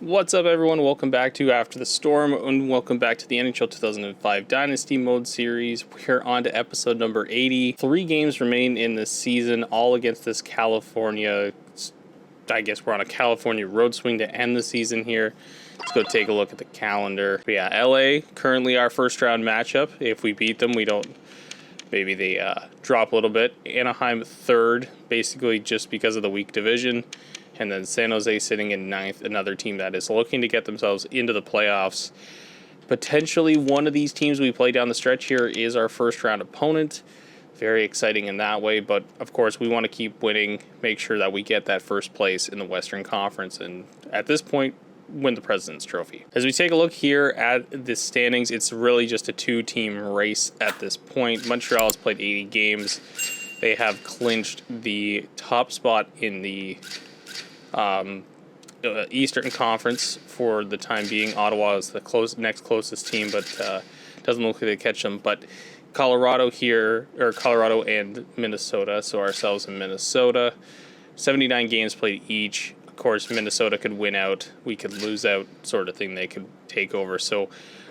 What's up, everyone? Welcome back to After the Storm, and welcome back to the NHL 2005 Dynasty Mode Series. We're on to episode number 80. 3 games remain in this season, all against this California. I guess we're on a California road swing to end the season here. Let's go take a look at the calendar. But yeah, LA, currently our first round matchup. If we beat them, we don't. Maybe they drop a little bit. Anaheim third, basically just because of the weak division. And then San Jose sitting in 9th, another team that is looking to get themselves into the playoffs. Potentially one of these teams we play down the stretch here is our first round opponent. Very exciting in that way, but of course we want to keep winning, make sure that we get that first place in the Western Conference, and at this point, win the President's Trophy. As we take a look here at the standings, it's really just a 2-team race at this point. Montreal has played 80 games. They have clinched the top spot in the Eastern Conference for the time being. Ottawa is the next closest team, but doesn't look like they catch them. But Colorado and Minnesota, so ourselves in Minnesota, 79 games played each. Of course, Minnesota could win out, we could lose out, sort of thing. They could take over. So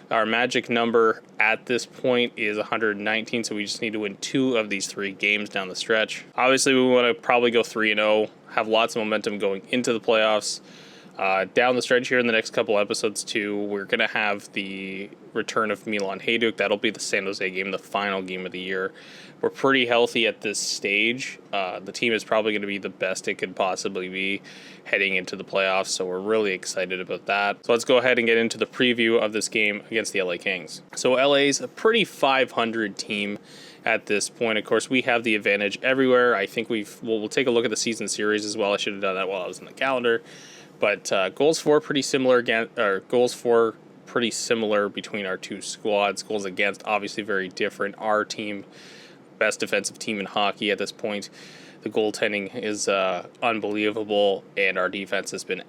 our magic number at this point is 119, so we just need to win 2 of these 3 games down the stretch. Obviously, we want to probably go 3-0, have lots of momentum going into the playoffs. Down the stretch here in the next couple episodes too, we're going to have the return of Milan Hajduk. That'll be the San Jose game, the final game of the year. We're pretty healthy at this stage. The team is probably going to be the best it could possibly be heading into the playoffs, so we're really excited about that. So let's go ahead and get into the preview of this game against the LA Kings. So LA's a pretty 500 team at this point. Of course, we have the advantage everywhere. I think we'll take a look at the season series as well. I should have done that while I was in the calendar. But goals for pretty similar pretty similar between our two squads. Goals against obviously very different. Our team, best defensive team in hockey at this point. The goaltending is unbelievable, and our defense has been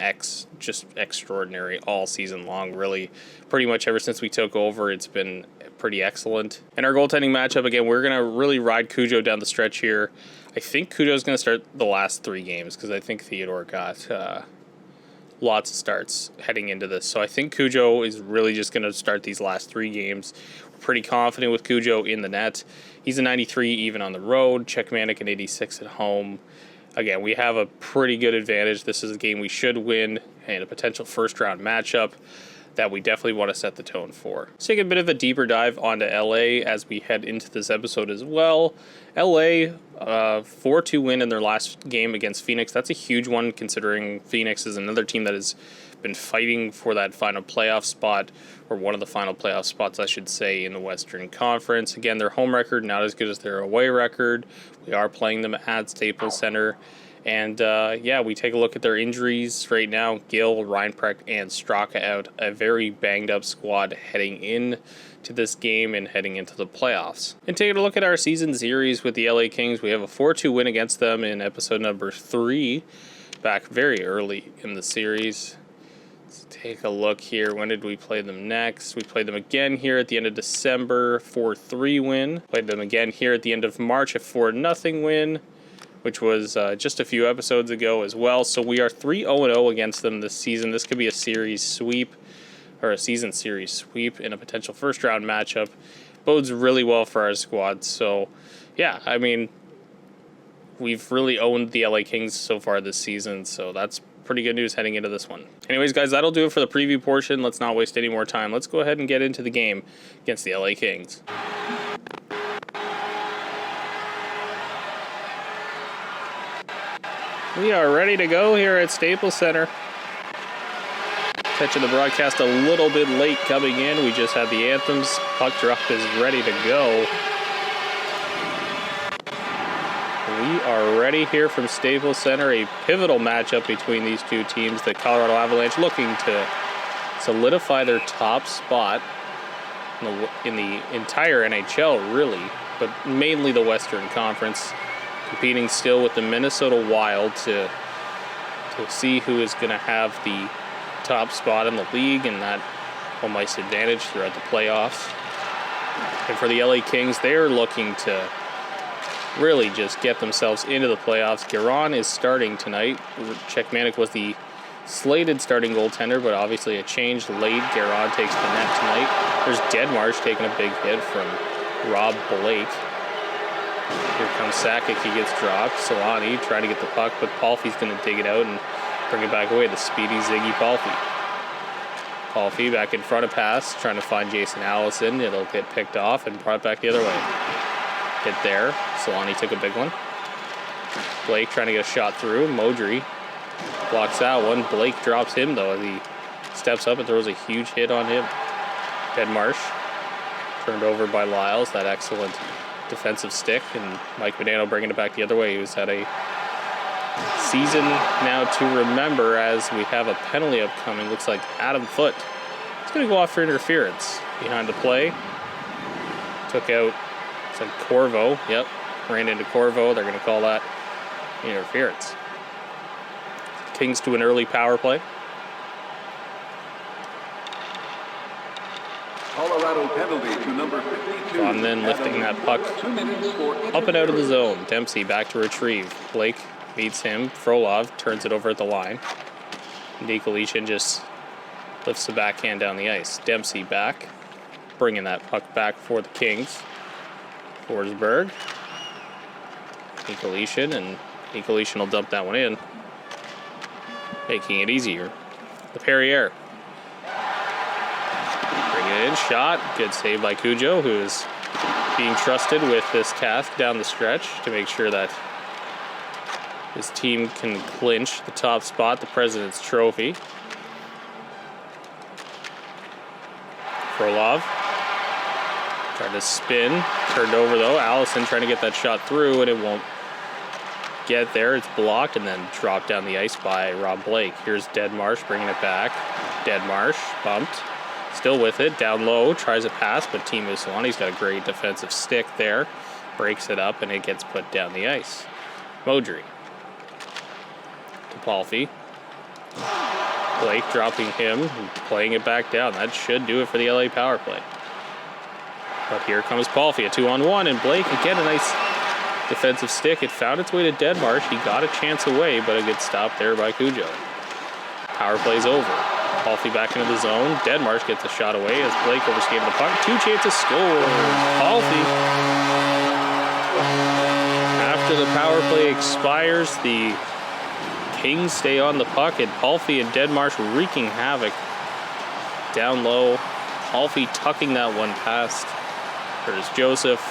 just extraordinary all season long. Really, pretty much ever since we took over, it's been pretty excellent. And our goaltending matchup, again, we're going to really ride Cujo down the stretch here. I think Cujo's going to start the last 3 games because I think Theodore got lots of starts heading into this. So I think Cujo is really just going to start these last 3 games. We're pretty confident with Cujo in the net. He's a 93 even on the road. Czechmanic an 86 at home. Again, we have a pretty good advantage. This is a game we should win and a potential first-round matchup that we definitely want to set the tone for. Let's take a bit of a deeper dive onto LA as we head into this episode as well. LA, 4-2 win in their last game against Phoenix. That's a huge one considering Phoenix is another team that has been fighting for that final playoff spot, or one of the final playoff spots, I should say, in the Western Conference. Again, their home record not as good as their away record. We are playing them at Staples Center. And, yeah, we take a look at their injuries right now. Gill, Reinprecht, and Straka out. A very banged-up squad heading in to this game and heading into the playoffs. And taking a look at our season series with the LA Kings, we have a 4-2 win against them in episode number 3, back very early in the series. Let's take a look here. When did we play them next? We played them again here at the end of December, 4-3 win. Played them again here at the end of March, a 4-0 win, which was just a few episodes ago as well. So we are 3-0 against them this season. This could be a series sweep, or a season series sweep in a potential first-round matchup. Bodes really well for our squad. So, yeah, I mean, we've really owned the LA Kings so far this season, so that's pretty good news heading into this one. Anyways, guys, that'll do it for the preview portion. Let's not waste any more time. Let's go ahead and get into the game against the LA Kings. We are ready to go here at Staples Center. Catching the broadcast a little bit late coming in. We just had the anthems. Puck drop is ready to go. We are ready here from Staples Center. A pivotal matchup between these two teams. The Colorado Avalanche looking to solidify their top spot in the entire NHL, really, but mainly the Western Conference. Competing still with the Minnesota Wild to see who is going to have the top spot in the league and that home ice advantage throughout the playoffs. And for the LA Kings, they're looking to really just get themselves into the playoffs. Guerin is starting tonight. Czechmanic was the slated starting goaltender, but obviously a change late. Guerin takes the net tonight. There's Deadmarsh taking a big hit from Rob Blake. Here comes Sakic, he gets dropped. Solani trying to get the puck, but Palffy's going to dig it out and bring it back away. The speedy Ziggy Palffy. Palffy back in front of pass, trying to find Jason Allison. It'll get picked off and brought back the other way. Hit there. Solani took a big one. Blake trying to get a shot through. Modry blocks that one. Blake drops him though as he steps up and throws a huge hit on him. Deadmarsh turned over by Lyles. That excellent defensive stick, and Mike Modano bringing it back the other way. He's had a season now to remember as we have a penalty upcoming. Looks like Adam Foote. He's going to go off for interference. Behind the play. Took out, it's like Corvo. Yep, ran into Corvo. They're going to call that interference. Kings to an early power play. Colorado penalty to number 52. Von then lifting that puck up and out of the zone. Dempsey back to retrieve. Blake meets him. Frolov turns it over at the line. Nikolic just lifts the backhand down the ice. Dempsey back, bringing that puck back for the Kings. Forsberg. Nikolic, and Nikolic will dump that one in, making it easier. The Perrier. Bring it in, shot. Good save by Cujo, who is being trusted with this task down the stretch to make sure that his team can clinch the top spot, the President's Trophy. Frolov tried to spin, turned over though. Allison trying to get that shot through, and it won't get there. It's blocked and then dropped down the ice by Rob Blake. Here's Deadmarsh bringing it back. Deadmarsh bumped, still with it, down low, tries a pass, but Teemu Solani's got a great defensive stick there. Breaks it up and it gets put down the ice. Modry to Palffy. Blake dropping him and playing it back down. That should do it for the LA power play. But here comes Palffy, a 2-on-1, and Blake again a nice defensive stick. It found its way to Deadmarsh. He got a chance away, but it gets stopped there by Cujo. Power play's over. Palffy back into the zone. Deadmarsh gets a shot away as Blake overskated the puck. Two chances score. Palffy. After the power play expires, the Kings stay on the puck, and Palffy and Deadmarsh wreaking havoc down low. Palffy tucking that one past Curtis Joseph,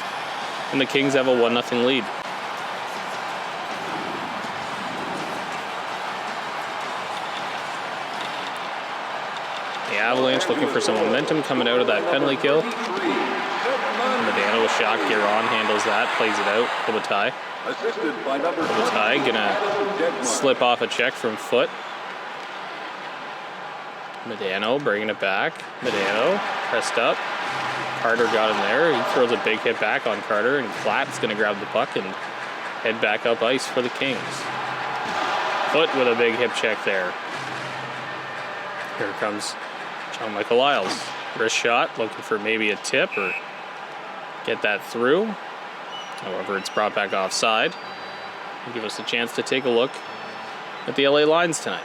and the Kings have a 1-0 lead. The Avalanche looking for some momentum coming out of that penalty kill. Modano with shot. Guerin handles that, plays it out. Kobatai. Kobatai gonna slip off a check from Foote. Modano bringing it back. Modano pressed up. Carter got him there. He throws a big hit back on Carter, and Platt's gonna grab the puck and head back up ice for the Kings. Foote with a big hip check there. Here comes John Michael Lyles. Wrist shot, looking for maybe a tip or get that through. However, it's brought back offside. It'll give us a chance to take a look at the LA lines tonight.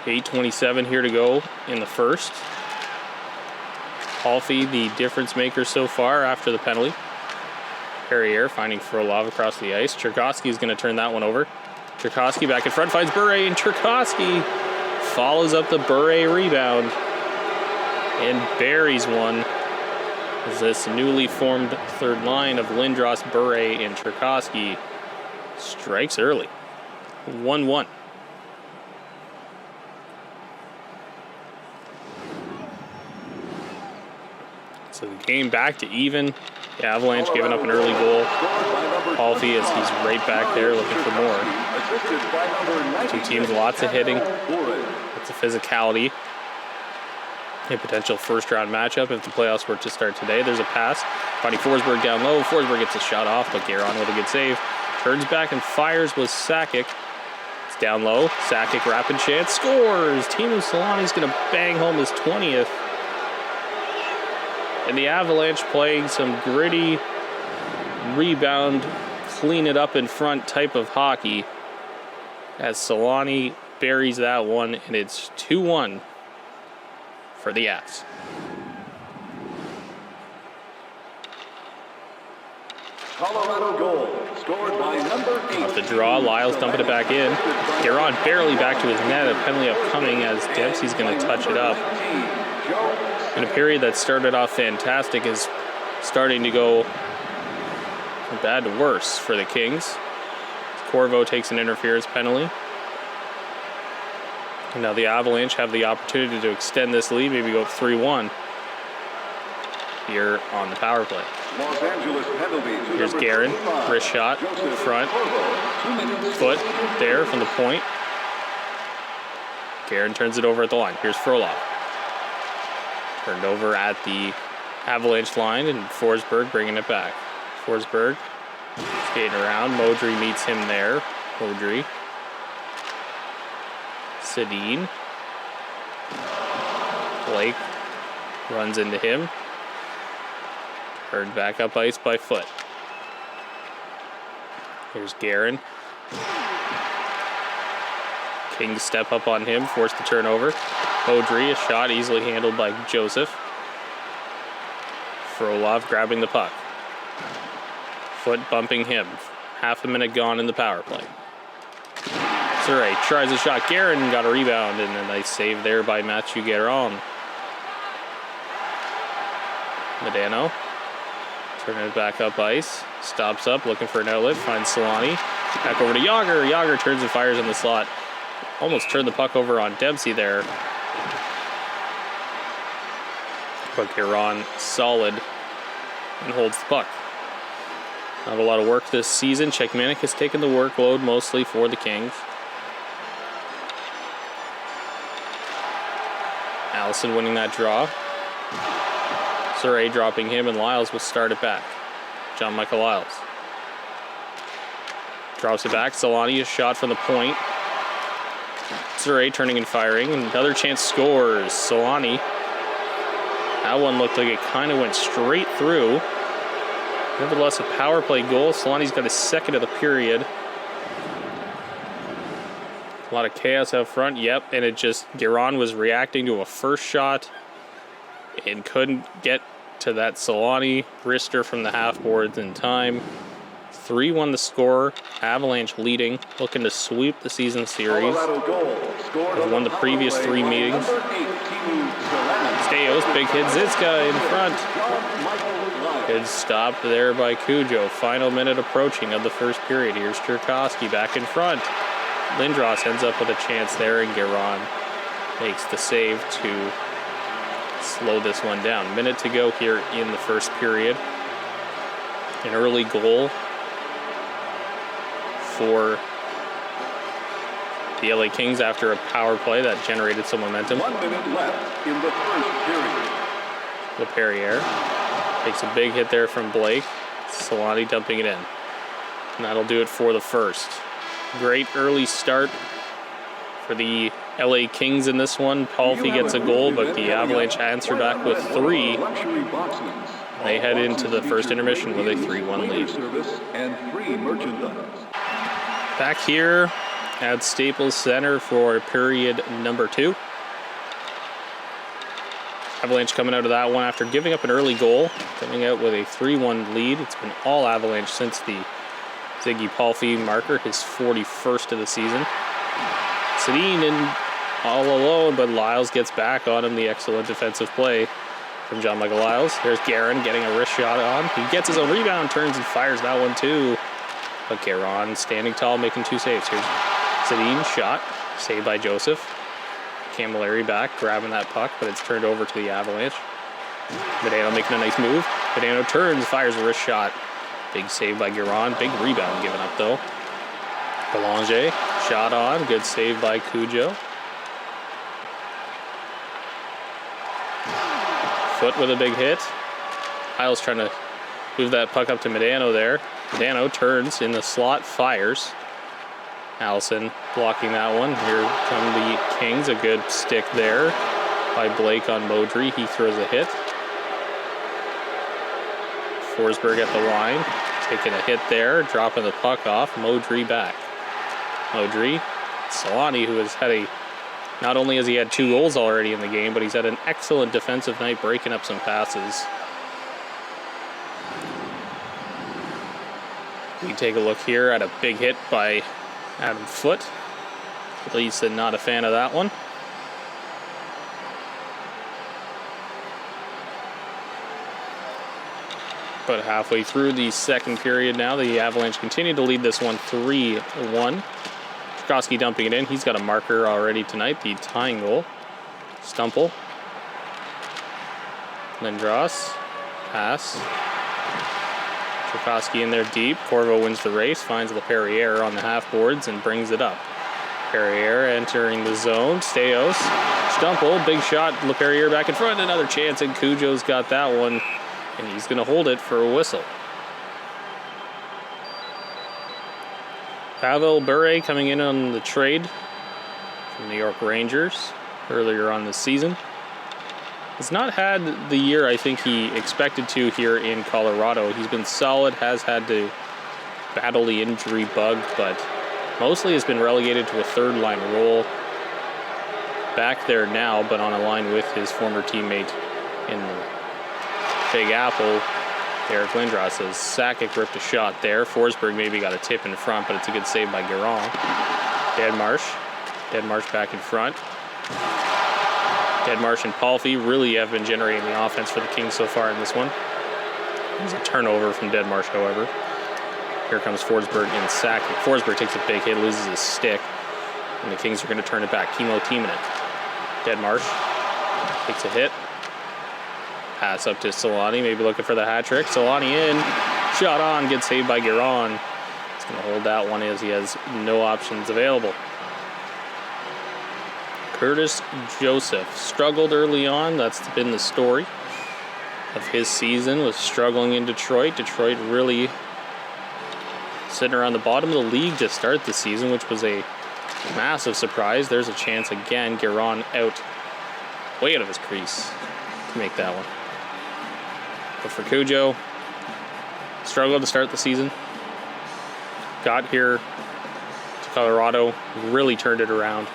.8:27 here to go in the first. Palffy, the difference maker so far after the penalty. Perrier finding Frolov across the ice. Cherkowski is going to turn that one over. Cherkowski back in front, finds Bure, and Cherkowski follows up the Bure rebound and buries one. As this newly formed third line of Lindros, Bure, and Cherkowski strikes early. 1-1. So the game back to even. The Avalanche giving up an early goal. Palffy as he's right back there looking for more. Two teams, lots of hitting. Lots of physicality. A potential first-round matchup if the playoffs were to start today. There's a pass. Finding Forsberg down low. Forsberg gets a shot off, but Guerin with a good save. Turns back and fires with Sakic. It's down low. Sakic, rapid chance. Scores! Teemu Solani's going to bang home his 20th. And the Avalanche playing some gritty rebound clean it up in front type of hockey as Solani buries that one, and it's 2-1 for the Avs. Colorado goal, scored by number 8. Off the draw, Lyles dumping it back in. Guerin barely back to his net. A penalty upcoming as Dempsey's going to touch it up. In a period that started off fantastic is starting to go from bad to worse for the Kings. Corvo takes an interference penalty. And now the Avalanche have the opportunity to extend this lead, maybe go up 3-1 here on the power play. Los Angeles penalty. Here's Guerin, wrist shot, front, foot there from the point. Guerin turns it over at the line. Here's Frolov. Turned over at the Avalanche line, and Forsberg bringing it back. Forsberg skating around. Modry meets him there. Modry. Sedin. Blake runs into him. Turned back up ice by Foot. Here's Guerin. Kings step up on him, forced the turnover. Modry, a shot easily handled by Joseph. Frolov grabbing the puck. Foot bumping him. Half a minute gone in the power play. Surrey tries a shot. Guerin got a rebound, and a nice save there by Matthew Guerin. Medano turning it back up ice. Stops up, looking for an outlet. Finds Solani. Back over to Yager. Yager turns and fires in the slot. Almost turned the puck over on Dempsey there. But Guerin solid and holds the puck. Not a lot of work this season. Czechmanic has taken the workload mostly for the Kings. Allison winning that draw. Surrey dropping him, and Lyles will start it back. John Michael Lyles. Drops it back. Solani, a shot from the point. Surrey turning and firing. Another chance, scores. Solani. That one looked like it kind of went straight through. Nevertheless, a power play goal. Solani's got his second of the period. A lot of chaos out front. Yep, and it just, Guerin was reacting to a first shot and couldn't get to that Solani wrister from the half boards in time. 3-1 the score. Avalanche leading, looking to sweep the season series. They've won the previous 3 meetings. Staios, big hit, Zizka in front. Good stop there by Cujo. Final minute approaching of the first period. Here's Cherkowski back in front. Lindros ends up with a chance there, and Guerin makes the save to slow this one down. Minute to go here in the first period. An early goal for the LA Kings after a power play that generated some momentum. 1 minute left in the first period. LaPerriere takes a big hit there from Blake. Solani dumping it in. And that'll do it for the first. Great early start for the LA Kings in this one. Palffy gets a goal, but the Avalanche answer back with 3. They head into the first intermission with a 3-1 lead. Back here at Staples Center for period number 2. Avalanche coming out of that one after giving up an early goal, coming out with a 3-1 lead. It's been all Avalanche since the Ziggy Palffy marker, his 41st of the season. Sedin in all alone, but Lyles gets back on him. The excellent defensive play from John Michael Lyles. There's Guerin getting a wrist shot on. He gets his own rebound, turns and fires that one too. But Guerin standing tall, making 2 saves. Here's Sedin, shot, saved by Joseph. Camilleri back, grabbing that puck, but it's turned over to the Avalanche. Medano making a nice move. Medano turns, fires a wrist shot. Big save by Guerin. Big rebound given up though. Belanger, shot on. Good save by Cujo. Foot with a big hit. Lyles trying to move that puck up to Medano there. Medano turns in the slot, fires. Allison blocking that one. Here come the Kings. A good stick there by Blake on Modry. He throws a hit. Forsberg at the line. taking a hit there, dropping the puck off. Modry back. Modry. Solani, who has had a... Not only has he had 2 goals already in the game, but he's had an excellent defensive night, breaking up some passes. We take a look here at a big hit by Adam Foote. Lisa not a fan of that one. But halfway through the second period now, the Avalanche continue to lead this one 3-1. Chikoski dumping it in. He's got a marker already tonight, the tying goal. Stumple. Lindros. Pass. Chikoski in there deep. Corvo wins the race, finds LaPerriere on the half boards and brings it up. Perriere entering the zone. Steos. Stumple. Big shot. LaPerriere back in front. Another chance, and Cujo's got that one. And he's going to hold it for a whistle. Pavel Bure coming in on the trade from New York Rangers earlier on this season. Has not had the year I think he expected to here in Colorado. He's been solid, has had to battle the injury bug, but mostly has been relegated to a third-line role. Back there now, but on a line with his former teammate in the Big Apple, Eric Lindros. As Sakic ripped a shot there. Forsberg maybe got a tip in front, but it's a good save by Guerin. Deadmarsh back in front. Deadmarsh and Palffy really have been generating the offense for the Kings so far in this one. There's a turnover from Deadmarsh, however. Here comes Forsberg and Sakic. Forsberg takes a big hit, loses his stick, and the Kings are going to turn it back. Kimmo Timonen. Deadmarsh takes a hit. Pass up to Solani, maybe looking for the hat trick. Solani in, shot on, gets saved by Guerin. He's going to hold that one as he has no options available. Curtis Joseph struggled early on. That's been the story of his season, was struggling in Detroit. Detroit really sitting around the bottom of the league to start the season, which was a massive surprise. There's a chance again. Guerin out, way out of his crease to make that one. But for Cujo, struggled to start the season. Got here to Colorado, really turned it around.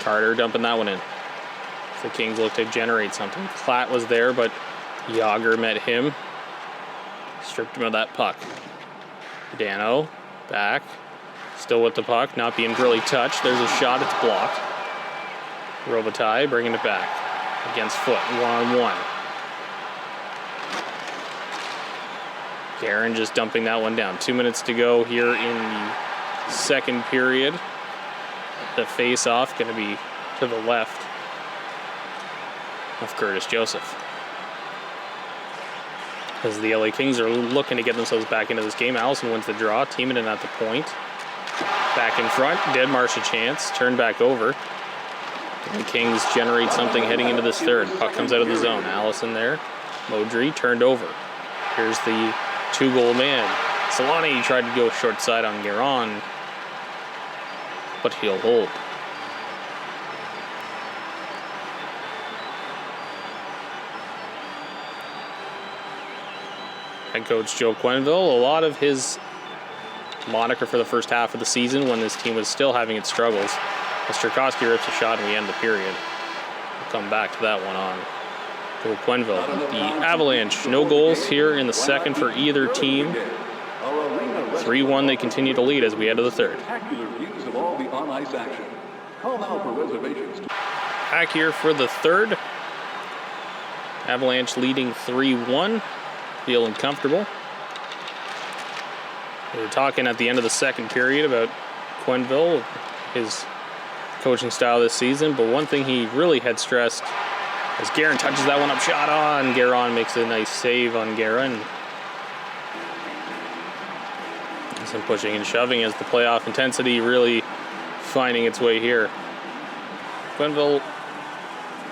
Carter dumping that one in. The Kings look to generate something. Platt was there, but Yager met him. Stripped him of that puck. Dano, back. Still with the puck, not being really touched. There's a shot, it's blocked. Robitaille bringing it back against Foote, 1-on-1. Guerin just dumping that one down. 2 minutes to go here in the second period. The face-off going to be to the left of Curtis Joseph. As the LA Kings are looking to get themselves back into this game, Allison wins the draw. Timonen at the point. Back in front, Deadmarsh a chance, turned back over. The Kings generate something heading into this third. Puck comes out of the zone. Allison there. Modry turned over. Here's the 2-goal man. Solani tried to go short side on Guerin, but he'll hold. Head coach Joe Quenneville, a lot of his moniker for the first half of the season when this team was still having its struggles. As Chikoski rips a shot and we end the period. We'll come back to that one on Joe Quenneville. The Avalanche, no goals here in the second for either team. 3-1, they continue to lead as we head to the third. Back here for the third. Avalanche leading 3-1. Feeling comfortable. We were talking at the end of the second period about Quenneville, his coaching style this season, but one thing he really had stressed as Guerin touches that one up, shot on. Guerin makes a nice save on Guerin. Some pushing and shoving as the playoff intensity really finding its way here. Quenneville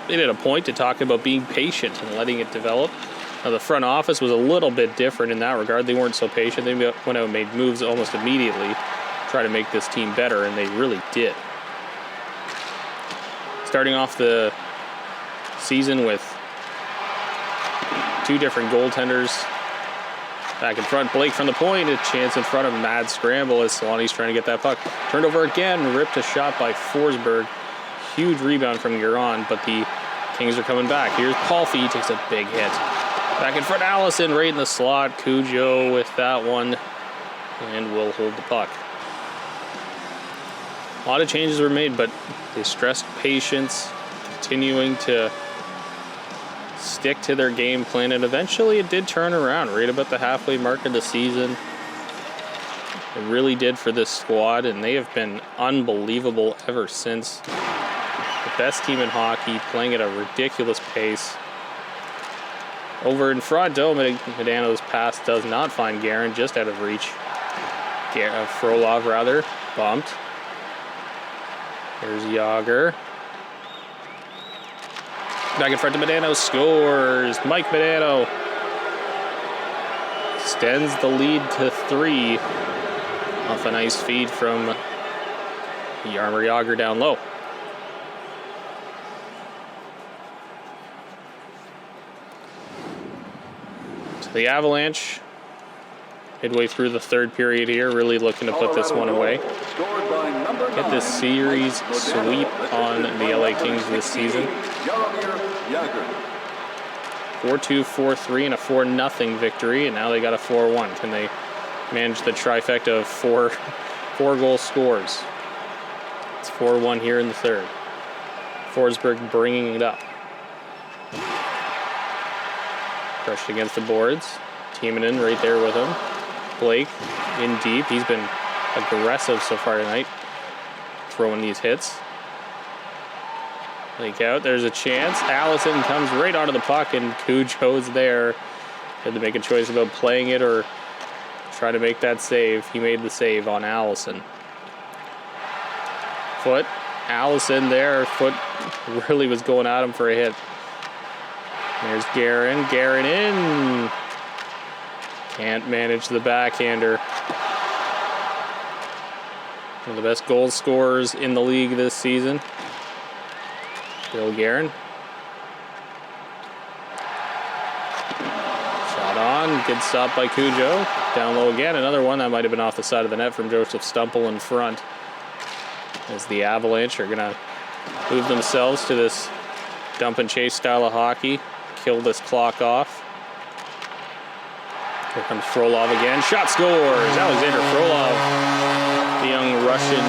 made it a point to talk about being patient and letting it develop. Now, the front office was a little bit different in that regard. They weren't so patient. They went out and made moves almost immediately, try to make this team better, and they really did. Starting off the season with 2 different goaltenders. Back in front, Blake from the point, a chance in front of mad scramble as Solani's trying to get that puck. Turned over again, ripped a shot by Forsberg. Huge rebound from Guerin, but the Kings are coming back. Here's Palfy, takes a big hit. Back in front, Allison right in the slot. Cujo with that one, and will hold the puck. A lot of changes were made, but they stressed patience, continuing to stick to their game plan, and eventually it did turn around right about the halfway mark of the season. It really did for this squad, and they have been unbelievable ever since. The best team in hockey, playing at a ridiculous pace. Over in front, though, Medano's pass does not find Guerin, just out of reach. Frolov, rather, bumped. Here's Yager. Back in front to Medano, scores. Mike Medano extends the lead to 3 off a nice feed from Jaromir Jagr down low. So the Avalanche, midway through the 3rd period here, really looking to put this one away. Get this series sweep on the LA Kings this season. 4-2, 4-3, and a 4-0 victory, and now they got a 4-1. Can they manage the trifecta of four goal scores? It's 4-1 here in the 3rd. Forsberg bringing it up. Crushed against the boards. Timonen right there with him. Blake in deep. He's been aggressive so far tonight, throwing these hits. Blake out. There's a chance. Allison comes right onto the puck, and Cujo's there. Had to make a choice about playing it or try to make that save. He made the save on Allison. Foot. Allison there. Foot really was going at him for a hit. There's Guerin. Guerin in. Can't manage the backhander. One of the best goal scorers in the league this season. Bill Guerin. Shot on. Good stop by Cujo. Down low again. Another one that might have been off the side of the net from Joseph Stumple in front. As the Avalanche are going to move themselves to this dump and chase style of hockey. Kill this clock off. Here comes Frolov again. Shot scores. Alexander Frolov, the young Russian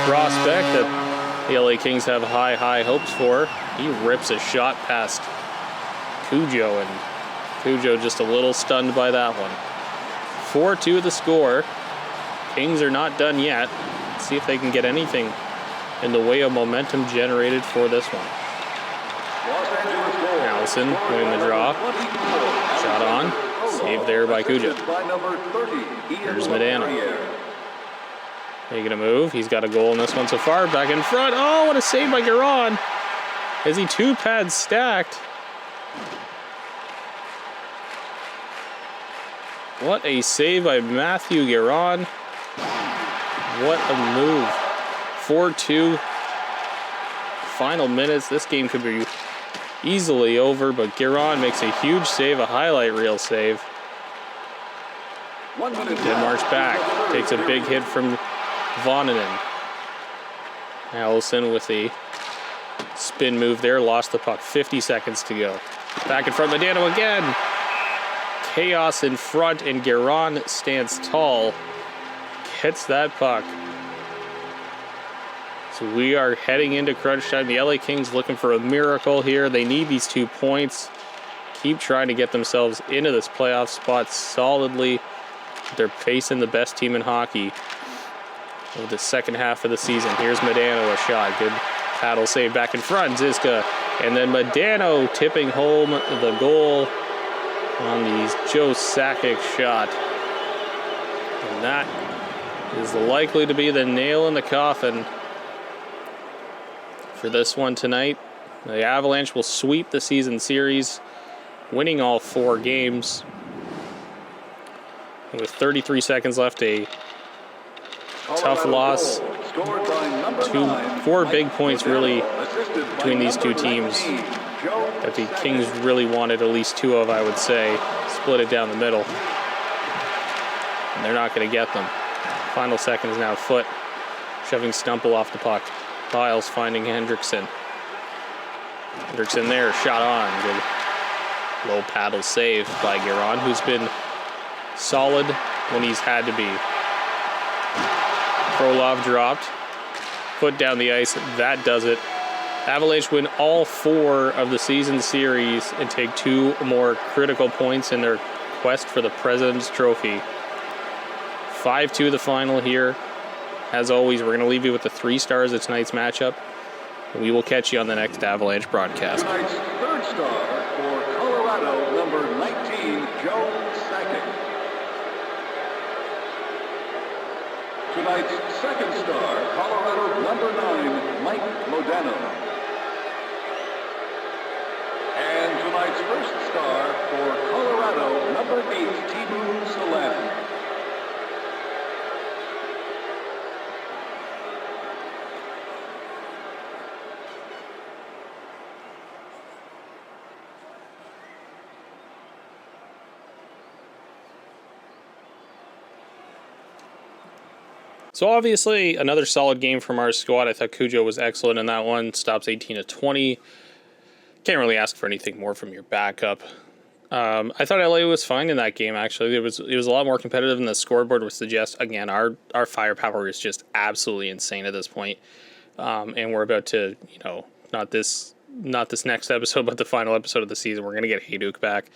prospect that the LA Kings have high hopes for. He rips a shot past Cujo, and Cujo just a little stunned by that one. 4-2 the score. Kings are not done yet. Let's see if they can get anything in the way of momentum generated for this one. Allison winning the draw. Shot on. Saved there by Cujo. Here's Medano. Making a move. He's got a goal in this one so far. Back in front. Oh, what a save by Guerin. Is he 2 pads stacked? What a save by Matthew Guerin. What a move. 4-2. Final minutes. This game could be easily over, but Guerin makes a huge save, a highlight reel save. Denmark's back. Takes a big hit from Vonanen. Allison with a spin move there. Lost the puck. 50 seconds to go. Back in front, Medano again. Chaos in front, and Guerin stands tall. Gets that puck. So we are heading into crunch time. The LA Kings looking for a miracle here. They need these 2 points. Keep trying to get themselves into this playoff spot solidly. They're facing the best team in hockey over the second half of the season. Here's Medano, a shot. Good paddle save back in front. Ziska. And then Medano tipping home the goal on the Joe Sakic shot. And that is likely to be the nail in the coffin for this one tonight. The Avalanche will sweep the season series, winning all 4 games. With 33 seconds left, a tough loss. 4 big points really between these 2 teams. Jones. that the Kings really wanted at least two of, I would say. Split it down the middle. And they're not going to get them. Final seconds now, Foot shoving Stumple off the puck. Lyles finding Hendrickson. Hendrickson there, shot on. Good low paddle save by Guerin, who's been solid when he's had to be. Krolov dropped. Foot down the ice. That does it. Avalanche win all 4 of the season series and take 2 more critical points in their quest for the President's Trophy. 5-2 the final here. As always, we're going to leave you with the 3 stars of tonight's matchup. We will catch you on the next Avalanche broadcast. Tonight's third star for Colorado, number 19, Jones second. Tonight's second star, Colorado, number 9, Mike Modano. And tonight's first star for Colorado, number 8, Timu Solana. So obviously another solid game from our squad. I thought Cujo was excellent in that one. Stops 18 of 20. Can't really ask for anything more from your backup. I thought LA was fine in that game, actually. It was a lot more competitive than the scoreboard would suggest. Again, our firepower is just absolutely insane at this point. And we're about to, not this next episode, but the final episode of the season, we're going to get Hayduk back.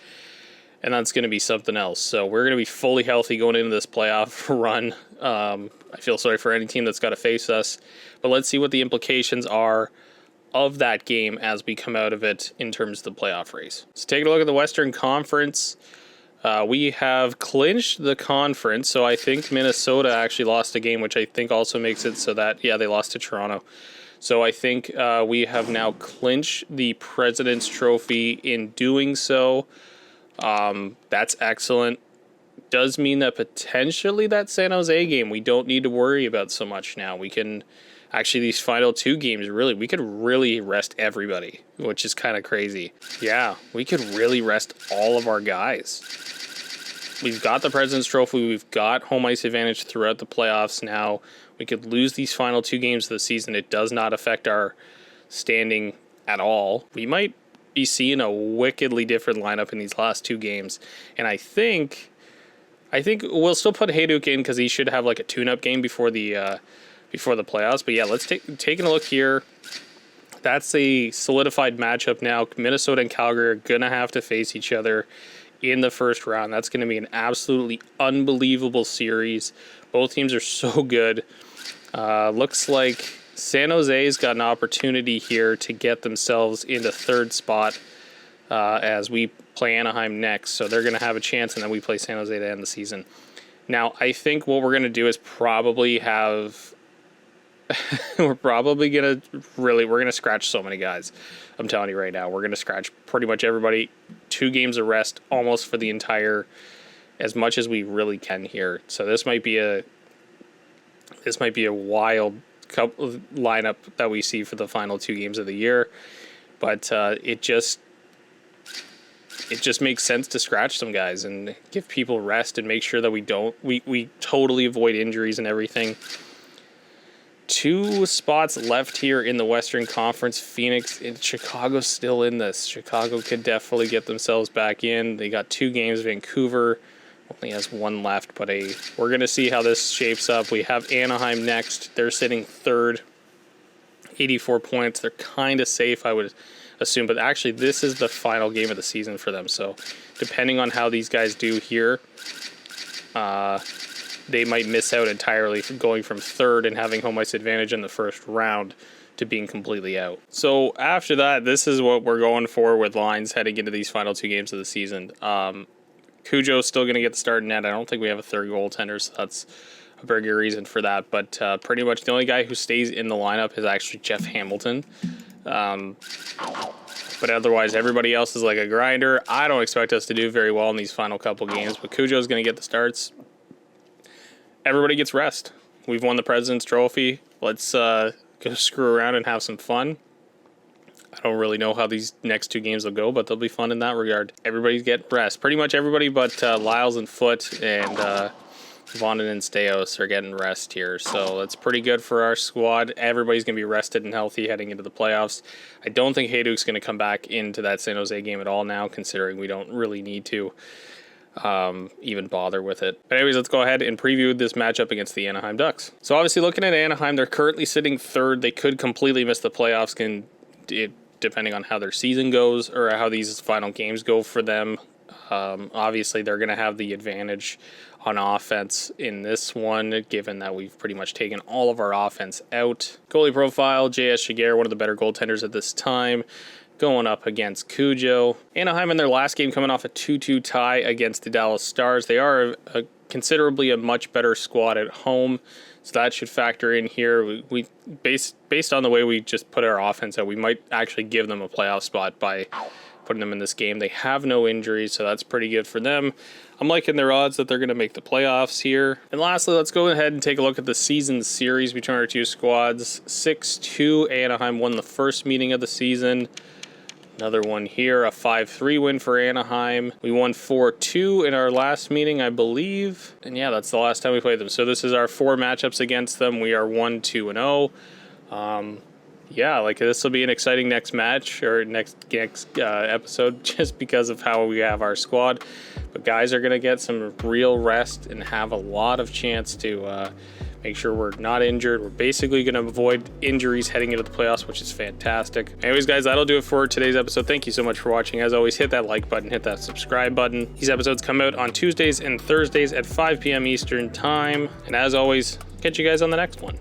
And that's going to be something else. So we're going to be fully healthy going into this playoff run. I feel sorry for any team that's got to face us. But let's see what the implications are of that game as we come out of it in terms of the playoff race. So taking a look at the Western Conference, we have clinched the conference. So I think Minnesota actually lost a game, which I think also makes it so that, they lost to Toronto. So I think we have now clinched the President's Trophy in doing so. That's excellent. Does mean that potentially that San Jose game we don't need to worry about so much now. We can actually, these final 2 games, we could really rest everybody, which is kind of crazy. Yeah, we could really rest all of our guys. We've got the President's Trophy. We've got home ice advantage throughout the playoffs now. We could lose these final 2 games of the season. It does not affect our standing at all. We might be seeing a wickedly different lineup in these last 2 games. And I think we'll still put Hayduk in because he should have like a tune-up game before the playoffs. But yeah, let's taking a look here. That's a solidified matchup now. Minnesota and Calgary are going to have to face each other in the first round. That's going to be an absolutely unbelievable series. Both teams are so good. Looks like San Jose's got an opportunity here to get themselves into 3rd spot as we play Anaheim next. So they're going to have a chance, and then we play San Jose to end the season. Now, I think what we're going to do is probably have... we're going to scratch so many guys. I'm telling you right now. We're going to scratch pretty much everybody. 2 games of rest almost for the entire... as much as we really can here. So this might be a wild lineup that we see for the final 2 games of the year, but it just makes sense to scratch some guys and give people rest and make sure that we totally avoid injuries and everything. 2 spots left here in the Western Conference. Phoenix and Chicago's still in this. Chicago could definitely get themselves back in. They got 2 games. Vancouver only has 1 left, but we're going to see how this shapes up. We have Anaheim next. They're sitting 3rd, 84 points. They're kind of safe, I would assume, but actually this is the final game of the season for them. So depending on how these guys do here, they might miss out entirely from going from 3rd and having home ice advantage in the first round to being completely out. So after that, this is what we're going for with lines heading into these final 2 games of the season. Cujo's still going to get the start in net. I don't think we have a 3rd goaltender, so that's a very good reason for that. But pretty much the only guy who stays in the lineup is actually Jeff Hamilton. But otherwise, everybody else is like a grinder. I don't expect us to do very well in these final couple games, but Cujo's going to get the starts. Everybody gets rest. We've won the President's Trophy. Let's go screw around and have some fun. I don't really know how these next 2 games will go, but they'll be fun in that regard. Everybody's getting rest. Pretty much everybody but Lyles and Foot and Vondon and Steos are getting rest here. So that's pretty good for our squad. Everybody's going to be rested and healthy heading into the playoffs. I don't think Hayduk's going to come back into that San Jose game at all now, considering we don't really need to even bother with it. But anyways, let's go ahead and preview this matchup against the Anaheim Ducks. So obviously looking at Anaheim, they're currently sitting 3rd. They could completely miss the playoffs depending on how their season goes or how these final games go for them. Obviously, they're going to have the advantage on offense in this one, given that we've pretty much taken all of our offense out. Goalie profile, J.S. Shiger, one of the better goaltenders at this time, going up against Cujo. Anaheim in their last game coming off a 2-2 tie against the Dallas Stars. They are considerably a much better squad at home, so that should factor in here. We based on the way we just put our offense out, we might actually give them a playoff spot by putting them in this game. They have no injuries, so that's pretty good for them. I'm liking their odds that they're going to make the playoffs here. And lastly, let's go ahead and take a look at the season series between our 2 squads. 6-2, Anaheim won the first meeting of the season. Another one here, a 5-3 win for Anaheim. We won 4-2 in our last meeting, I believe. And yeah, that's the last time we played them. So this is our 4 matchups against them. We are 1-2-0. Yeah, like this will be an exciting next match or next episode just because of how we have our squad. But guys are going to get some real rest and have a lot of chance to make sure we're not injured. We're basically going to avoid injuries heading into the playoffs, which is fantastic. Anyways, guys, that'll do it for today's episode. Thank you so much for watching. As always, hit that like button, hit that subscribe button. These episodes come out on Tuesdays and Thursdays at 5 p.m. Eastern Time. And as always, catch you guys on the next one.